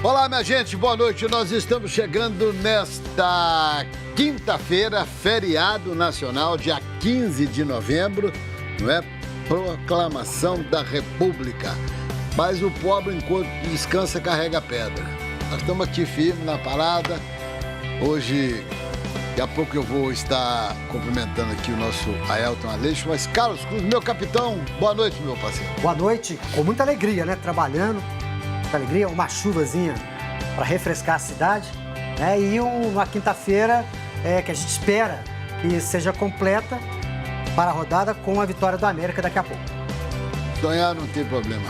Olá, minha gente, boa noite. Nós estamos chegando nesta quinta-feira, feriado nacional, dia 15 de novembro, não é? Proclamação da República. Mas o pobre, enquanto descansa, carrega pedra. Nós estamos aqui firmes na parada. Hoje, daqui a pouco eu vou estar cumprimentando aqui o nosso Aelton Aleixo, mas Carlos Cruz, meu capitão, boa noite, meu parceiro. Boa noite, com muita alegria, né? Trabalhando, muita alegria, uma chuvazinha para refrescar a cidade, né? E uma quinta-feira que a gente espera que seja completa para a rodada com a vitória do América daqui a pouco. Sonhar não tem problema.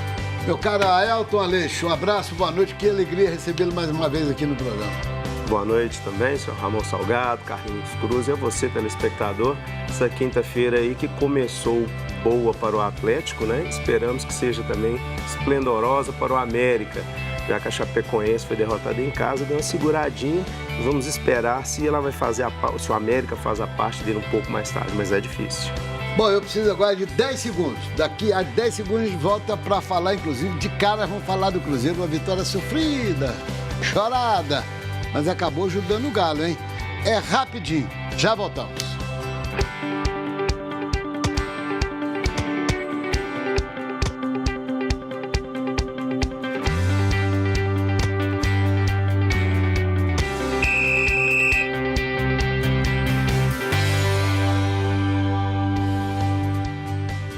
Meu caro Aelton Aleixo, um abraço, boa noite, que alegria recebê-lo mais uma vez aqui no programa. Boa noite também, senhor Ramon Salgado, Carlinhos Cruz e a você, telespectador. Essa quinta-feira aí que começou boa para o Atlético, né? Esperamos que seja também esplendorosa para o América, já que a Chapecoense foi derrotada em casa, deu uma seguradinha. Vamos esperar se ela vai fazer se o América faz a parte dele um pouco mais tarde, mas é difícil. Bom, eu preciso agora de 10 segundos. Daqui a 10 segundos a gente volta para falar, inclusive, de cara, vamos falar do Cruzeiro, uma vitória sofrida, chorada, mas acabou ajudando o Galo, hein? É rapidinho, já voltamos.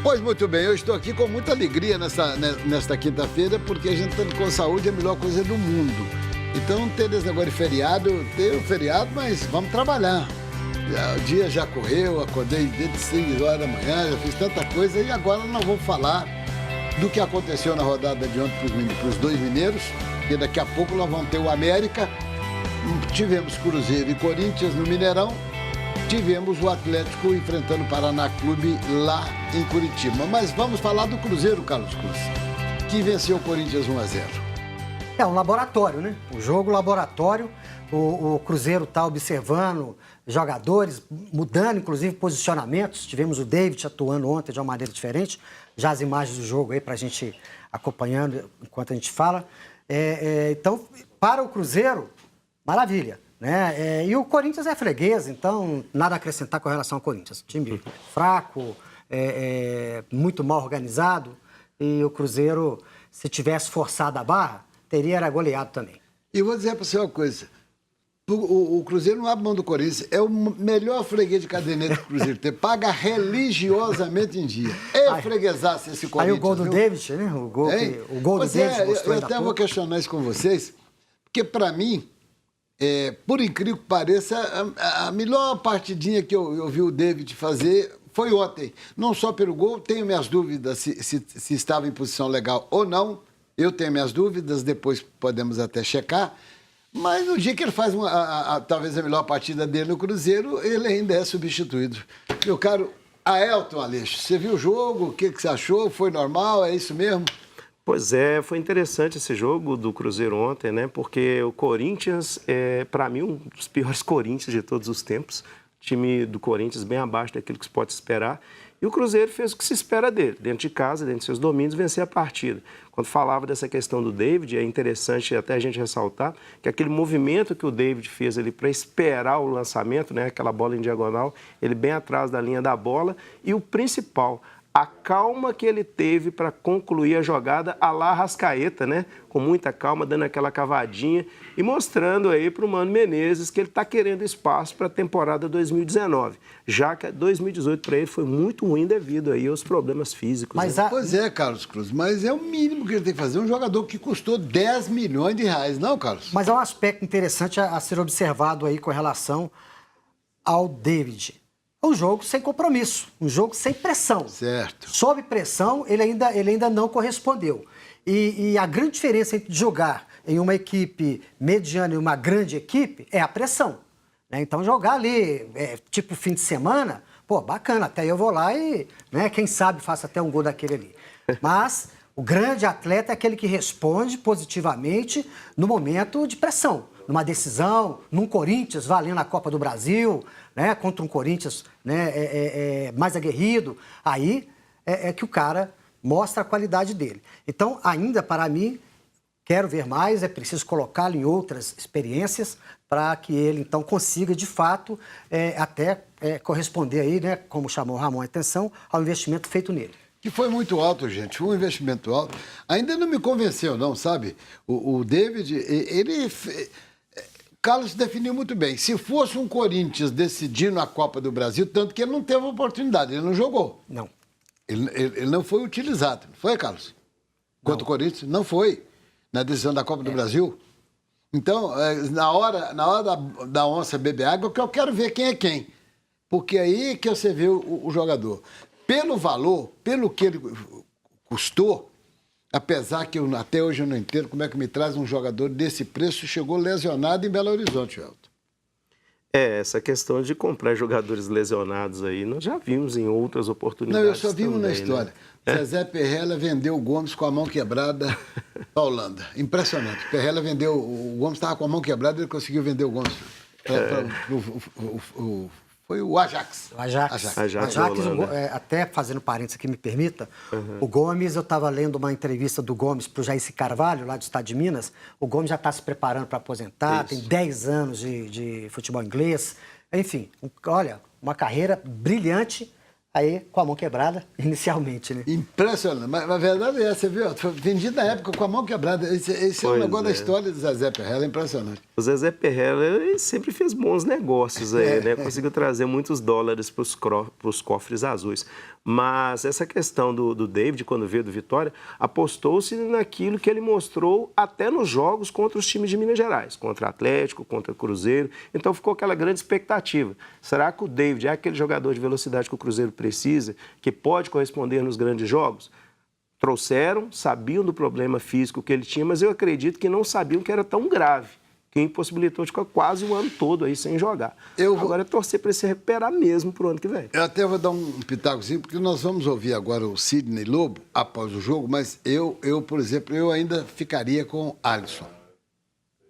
Pois muito bem, eu estou aqui com muita alegria nesta quinta-feira, porque a gente estando com saúde é a melhor coisa do mundo. Então não tem esse negócio de feriado, tem o feriado, mas vamos trabalhar. O dia já correu, acordei desde 6 horas da manhã, já fiz tanta coisa e agora nós vamos falar do que aconteceu na rodada de ontem para os dois mineiros, e daqui a pouco nós vamos ter o América, tivemos Cruzeiro e Corinthians no Mineirão, tivemos o Atlético enfrentando o Paraná Clube lá em Curitiba. Mas vamos falar do Cruzeiro, Carlos Cruz, que venceu o Corinthians 1-0. É um laboratório, né? Um jogo laboratório. O Cruzeiro está observando jogadores, mudando inclusive posicionamentos. Tivemos o David atuando ontem de uma maneira diferente. Já as imagens do jogo aí para a gente acompanhando enquanto a gente fala. Então, para o Cruzeiro, maravilha. Né? E o Corinthians é freguês, então nada a acrescentar com relação ao Corinthians. Time fraco, muito mal organizado, e o Cruzeiro, se tivesse forçado a barra, era goleado também. E vou dizer para você uma coisa, o Cruzeiro não abre mão do Corinthians, é o melhor freguês de caderneta que o Cruzeiro tem, paga religiosamente em dia. Freguesasse esse Corinthians. Aí o gol do David, né? O gol do David mostrou. Eu até vou questionar isso com vocês, porque para mim, por incrível que pareça, a melhor partidinha que eu vi o David fazer foi ontem. Não só pelo gol, tenho minhas dúvidas se estava em posição legal ou não. Eu tenho minhas dúvidas, depois podemos até checar. Mas no dia que ele faz talvez a melhor partida dele no Cruzeiro, ele ainda é substituído. Meu caro Aelton Aleixo, você viu o jogo? O que você achou? Foi normal? É isso mesmo? Pois é, foi interessante esse jogo do Cruzeiro ontem, né? Porque o Corinthians para mim, um dos piores Corinthians de todos os tempos. O time do Corinthians bem abaixo daquilo que se pode esperar. E o Cruzeiro fez o que se espera dele, dentro de casa, dentro de seus domínios, vencer a partida. Quando falava dessa questão do David, é interessante até a gente ressaltar que aquele movimento que o David fez ali para esperar o lançamento, né? Aquela bola em diagonal, ele bem atrás da linha da bola. E o principal, a calma que ele teve para concluir a jogada à la Arrascaeta, né? Com muita calma, dando aquela cavadinha e mostrando aí para o Mano Menezes que ele está querendo espaço para a temporada 2019, já que 2018 para ele foi muito ruim devido aí aos problemas físicos. Mas né? Pois é, Carlos Cruz, mas é o mínimo que ele tem que fazer, um jogador que custou 10 milhões de reais, não, Carlos? Mas é um aspecto interessante a ser observado aí com relação ao David. Um jogo sem compromisso, um jogo sem pressão. Certo. Sob pressão, ele ainda não correspondeu. E a grande diferença entre jogar em uma equipe mediana e uma grande equipe é a pressão. Né? Então, jogar ali, tipo fim de semana, pô, bacana, até eu vou lá e, né, quem sabe, faço até um gol daquele ali. Mas o grande atleta é aquele que responde positivamente no momento de pressão. Numa decisão, num Corinthians valendo a Copa do Brasil, né, contra um Corinthians, né, mais aguerrido, aí é que o cara mostra a qualidade dele. Então, ainda para mim, Quero ver mais, é preciso colocá-lo em outras experiências para que ele, então, consiga, de fato, corresponder aí, né, como chamou o Ramon a atenção, ao investimento feito nele. Que foi muito alto, gente, foi um investimento alto. Ainda não me convenceu, não, sabe? O David, Carlos definiu muito bem. Se fosse um Corinthians decidindo a Copa do Brasil, tanto que ele não teve oportunidade, ele não jogou. Não. Ele não foi utilizado, não foi, Carlos? Contra o Corinthians? Não foi. Na decisão da Copa do Brasil. Então, na hora da onça beber água, que eu quero ver quem é quem. Porque aí que você vê o jogador. Pelo valor, pelo que ele custou, apesar que até hoje eu não entendo como é que me traz um jogador desse preço, chegou lesionado em Belo Horizonte, Elton. Essa questão de comprar jogadores lesionados aí, nós já vimos em outras oportunidades. Não, eu só vi uma na também, história. Né? Zezé Perrella vendeu o Gomes com a mão quebrada para a Holanda. Impressionante. Perrella vendeu, o Gomes estava com a mão quebrada, ele conseguiu vender o Gomes. Foi o Ajax. O Ajax. Ajax, até fazendo parênteses aqui, me permita, o Gomes, eu estava lendo uma entrevista do Gomes para o Jair Carvalho, lá do estado de Minas. O Gomes já está se preparando para aposentar, tem 10 anos de futebol inglês. Enfim, olha, uma carreira brilhante, aí com a mão quebrada, inicialmente, né? Impressionante. Mas a verdade é essa, você viu? Foi vendido na época com a mão quebrada. Esse é um negócio da história do Zezé Perrella, impressionante. O Zezé Perrella ele sempre fez bons negócios aí, né? Conseguiu trazer muitos dólares para os cofres azuis. Mas essa questão do David, quando veio do Vitória, apostou-se naquilo que ele mostrou até nos jogos contra os times de Minas Gerais, contra Atlético, contra Cruzeiro. Então ficou aquela grande expectativa. Será que o David é aquele jogador de velocidade que o Cruzeiro precisa, que pode corresponder nos grandes jogos? Trouxeram, sabiam do problema físico que ele tinha, mas eu acredito que não sabiam que era tão grave, que impossibilitou de ficar quase um ano todo aí sem jogar. Agora é torcer para ele se recuperar mesmo para o ano que vem. Eu até vou dar um pitacozinho, porque nós vamos ouvir agora o Sidney Lobo após o jogo, mas por exemplo, eu ainda ficaria com o Alisson.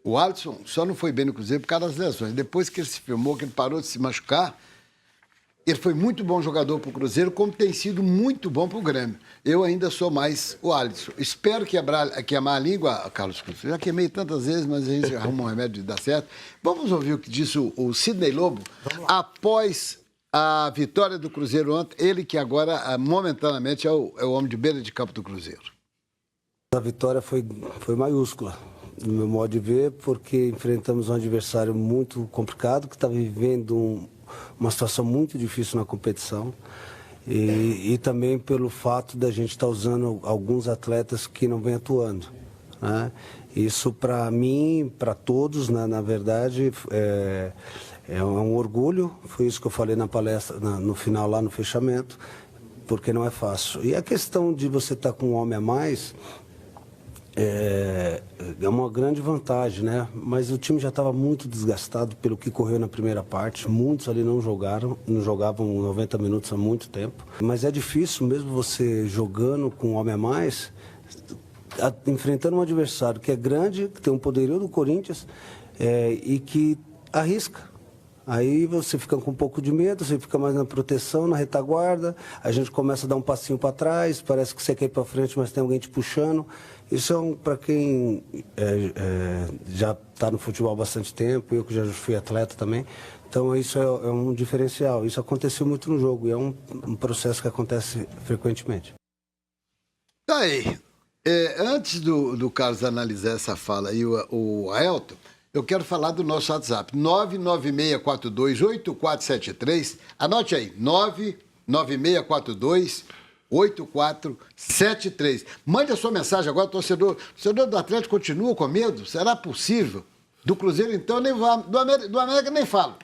O Alisson só não foi bem no Cruzeiro por causa das lesões. Depois que ele se firmou, que ele parou de se machucar, ele foi muito bom jogador para o Cruzeiro, como tem sido muito bom para o Grêmio. Eu ainda sou mais o Alisson. Espero queimar a língua, Carlos Cruz. Já queimei tantas vezes, mas a gente arruma um remédio de dar certo. Vamos ouvir o que disse o Sidney Lobo após a vitória do Cruzeiro ontem. Ele que agora, momentaneamente, é o homem de beira de campo do Cruzeiro. A vitória foi maiúscula, no meu modo de ver, porque enfrentamos um adversário muito complicado, que estava vivendo uma situação muito difícil na competição e também pelo fato da gente estar usando alguns atletas que não vêm atuando, né? Isso para mim, para todos, né, na verdade, é um orgulho. Foi isso que eu falei na palestra, no final, lá no fechamento, porque não é fácil. E a questão de você estar com um homem a mais é uma grande vantagem, né? Mas o time já estava muito desgastado pelo que correu na primeira parte. Muitos ali não jogavam 90 minutos há muito tempo. Mas é difícil, mesmo você jogando com um homem a mais, enfrentando um adversário que é grande, que tem um poderio do Corinthians e que arrisca. Aí você fica com um pouco de medo, você fica mais na proteção, na retaguarda, a gente começa a dar um passinho para trás, parece que você quer ir para frente, mas tem alguém te puxando. Isso é para quem já está no futebol há bastante tempo, eu que já fui atleta também. Então isso é um diferencial. Isso aconteceu muito no jogo e é um processo que acontece frequentemente. Tá aí. Antes do Carlos analisar essa fala e o Aelton, eu quero falar do nosso WhatsApp, 996428473. Anote aí, 996428473. Mande a sua mensagem agora, torcedor do Atlético continua com medo? Será possível? Do Cruzeiro, então, nem vá. Do América nem falo.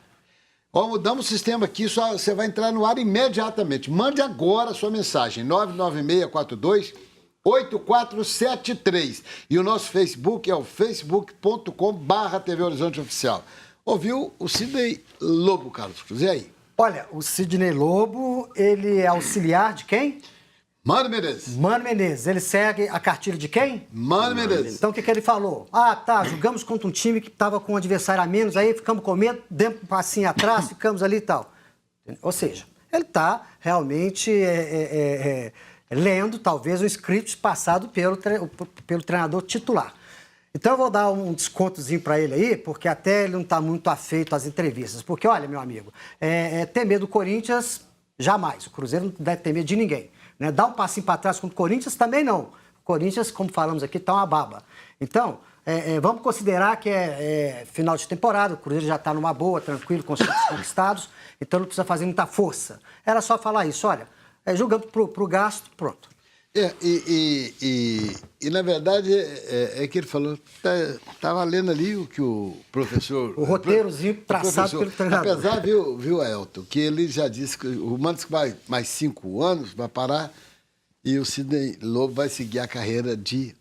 Ó, mudamos o sistema aqui, só você vai entrar no ar imediatamente. Mande agora a sua mensagem, 996428473. E o nosso Facebook é o facebook.com/TV Horizonte Oficial. Ouviu o Sidney Lobo, Carlos Cruz? E aí? Olha, o Sidney Lobo, ele é auxiliar de quem? Mano Menezes. Mano Menezes. Ele segue a cartilha de quem? Mano Menezes. Então o que ele falou? Jogamos contra um time que estava com um adversário a menos, aí ficamos com medo, demos um passinho atrás, ficamos ali e tal. Ou seja, ele está realmente lendo, talvez, um script passado pelo treinador titular. Então eu vou dar um descontozinho para ele aí, porque até ele não está muito afeito às entrevistas. Porque, olha, meu amigo, ter medo do Corinthians, jamais. O Cruzeiro não deve ter medo de ninguém. Né? Dar um passinho para trás contra o Corinthians também não. O Corinthians, como falamos aqui, está uma baba. Então, vamos considerar que é final de temporada, o Cruzeiro já está numa boa, tranquilo, com os títulos conquistados, então não precisa fazer muita força. Era só falar isso, olha, jogando pro gasto, pronto. Na verdade, que ele falou, estava lendo ali o que o professor... O roteirozinho traçado pelo treinador. Apesar, viu, Ailton, que ele já disse que o Mantos vai mais 5 anos, vai parar, e o Sidney Lobo vai seguir a carreira de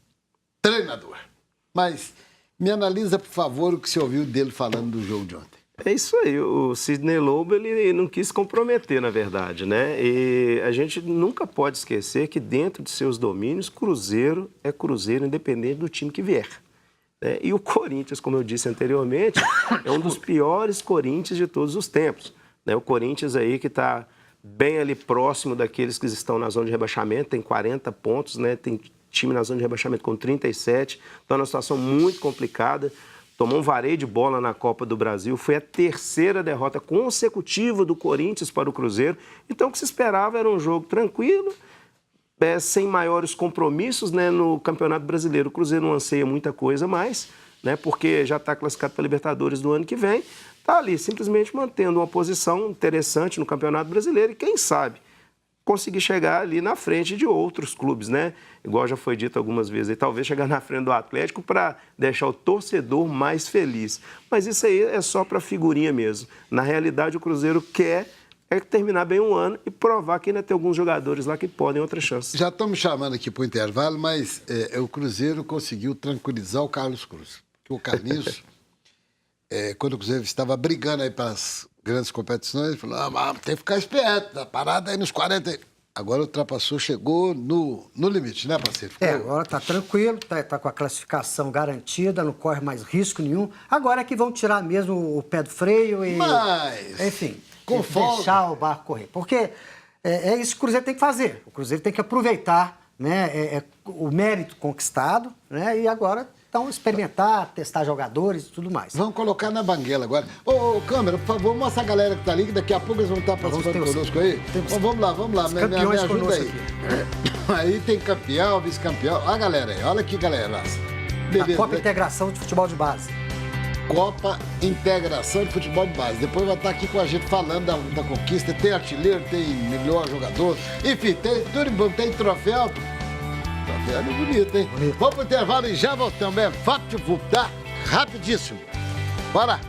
treinador. Mas me analisa, por favor, o que você ouviu dele falando do jogo de ontem. É isso aí, o Sidney Lobo, ele não quis comprometer, na verdade, né? E a gente nunca pode esquecer que dentro de seus domínios, Cruzeiro é Cruzeiro independente do time que vier. Né? E o Corinthians, como eu disse anteriormente, é um dos piores Corinthians de todos os tempos. Né? O Corinthians aí que está bem ali próximo daqueles que estão na zona de rebaixamento, tem 40 pontos, né? Tem time na zona de rebaixamento com 37, então é uma situação muito complicada. Tomou um vareio de bola na Copa do Brasil, foi a 3ª derrota consecutiva do Corinthians para o Cruzeiro. Então, o que se esperava era um jogo tranquilo, sem maiores compromissos, né, no Campeonato Brasileiro. O Cruzeiro não anseia muita coisa mais, né, porque já está classificado para a Libertadores do ano que vem. Está ali simplesmente mantendo uma posição interessante no Campeonato Brasileiro e, quem sabe, conseguir chegar ali na frente de outros clubes, né? Igual já foi dito algumas vezes, e talvez chegar na frente do Atlético para deixar o torcedor mais feliz. Mas isso aí é só para figurinha mesmo. Na realidade, o Cruzeiro quer terminar bem um ano e provar que ainda tem alguns jogadores lá que podem outra chance. Já estamos chamando aqui para o intervalo, mas o Cruzeiro conseguiu tranquilizar o Carlos Cruz. O Carlinhos, quando o Cruzeiro estava brigando aí para as grandes competições, ele falou, tem que ficar esperto, tá parado aí nos 40. Agora ultrapassou, chegou no limite, né, parceiro? Agora tá tranquilo, tá com a classificação garantida, não corre mais risco nenhum. Agora é que vão tirar mesmo o pé do freio e... Mas... Enfim, com deixar o barco correr. Porque é isso que o Cruzeiro tem que fazer. O Cruzeiro tem que aproveitar, né, o mérito conquistado, né, e agora... Então, experimentar, testar jogadores e tudo mais. Vamos colocar na banguela agora. Ô, câmera, por favor, mostra a galera que tá ali, que daqui a pouco eles vão estar participando conosco aí. Então, vamos lá. Me ajuda aí. Aí tem campeão, vice-campeão. Olha a galera aí, olha aqui, galera. Beleza. A Copa Integração de Futebol de Base. Copa Integração de Futebol de Base. Depois vai estar aqui com a gente falando da conquista. Tem artilheiro, tem melhor jogador. Enfim, tem tudo bom, tem troféu. É bonito, hein? Bonito. Vamos pro intervalo e já voltamos. É fato, tá? Rapidíssimo. Bora!